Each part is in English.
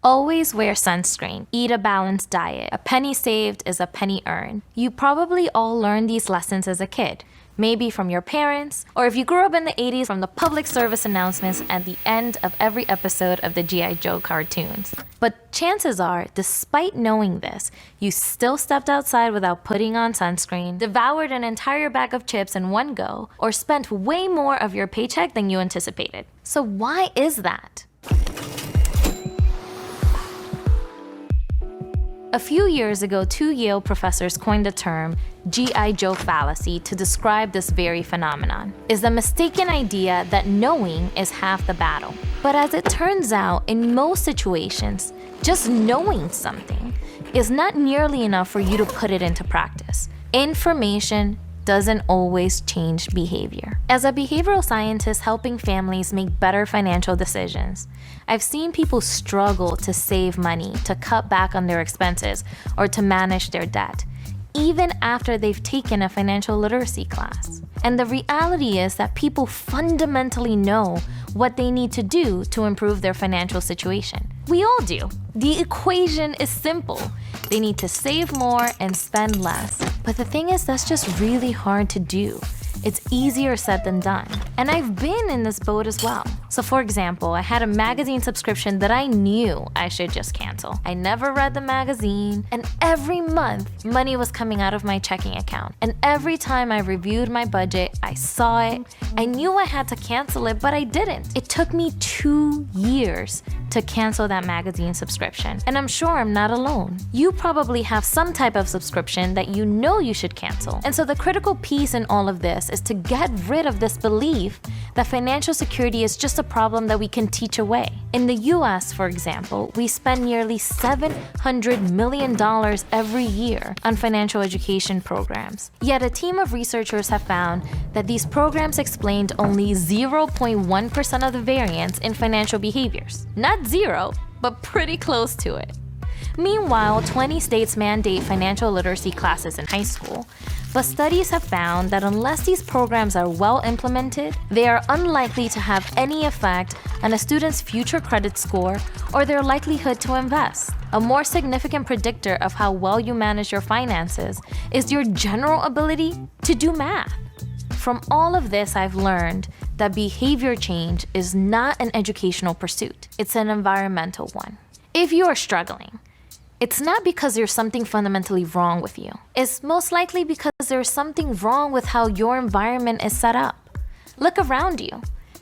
Always wear sunscreen. Eat a balanced diet. A penny saved is a penny earned. You probably all learned these lessons as a kid. Maybe from your parents, or if you grew up in the 80s, from the public service announcements at the end of every episode of the G.I. Joe cartoons. But chances are, despite knowing this, you still stepped outside without putting on sunscreen, devoured an entire bag of chips in one go, or spent way more of your paycheck than you anticipated. So why is that? A few years ago, two Yale professors coined the term G.I. Joe fallacy to describe this very phenomenon. It's the mistaken idea that knowing is half the battle. But as it turns out, in most situations, just knowing something is not nearly enough for you to put it into practice. Information doesn't always change behavior. As a behavioral scientist helping families make better financial decisions, I've seen people struggle to save money, to cut back on their expenses, or to manage their debt, even after they've taken a financial literacy class. And the reality is that people fundamentally know what they need to do to improve their financial situation. We all do. The equation is simple. They need to save more and spend less. But the thing is, that's just really hard to do. It's easier said than done. And I've been in this boat as well. So for example, I had a magazine subscription that I knew I should just cancel. I never read the magazine, and every month, money was coming out of my checking account. And every time I reviewed my budget, I saw it. I knew I had to cancel it, but I didn't. It took me 2 years to cancel that magazine subscription. And I'm sure I'm not alone. You probably have some type of subscription that you know you should cancel. And so the critical piece in all of this is to get rid of this belief that financial security is just a problem that we can teach away. In the US, for example, we spend nearly $700 million every year on financial education programs. Yet a team of researchers have found that these programs explained only 0.1% of the variance in financial behaviors. Not zero, but pretty close to it. Meanwhile, 20 states mandate financial literacy classes in high school, but studies have found that unless these programs are well implemented, they are unlikely to have any effect on a student's future credit score or their likelihood to invest. A more significant predictor of how well you manage your finances is your general ability to do math. From all of this, I've learned that behavior change is not an educational pursuit, it's an environmental one. If you are struggling, it's not because there's something fundamentally wrong with you. It's most likely because there's something wrong with how your environment is set up. Look around you.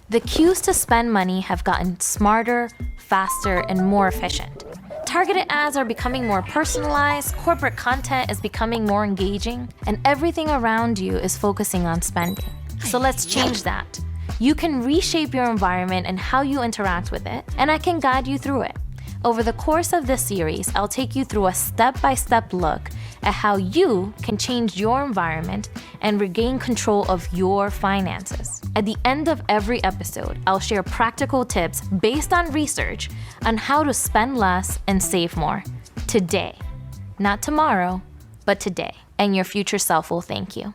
The cues to spend money have gotten smarter, faster, and more efficient. Targeted ads are becoming more personalized, corporate content is becoming more engaging, and everything around you is focusing on spending. So let's change that. You can reshape your environment and how you interact with it, and I can guide you through it. Over the course of this series, I'll take you through a step-by-step look at how you can change your environment and regain control of your finances. At the end of every episode, I'll share practical tips based on research on how to spend less and save more. Today. Not tomorrow, but today. And your future self will thank you.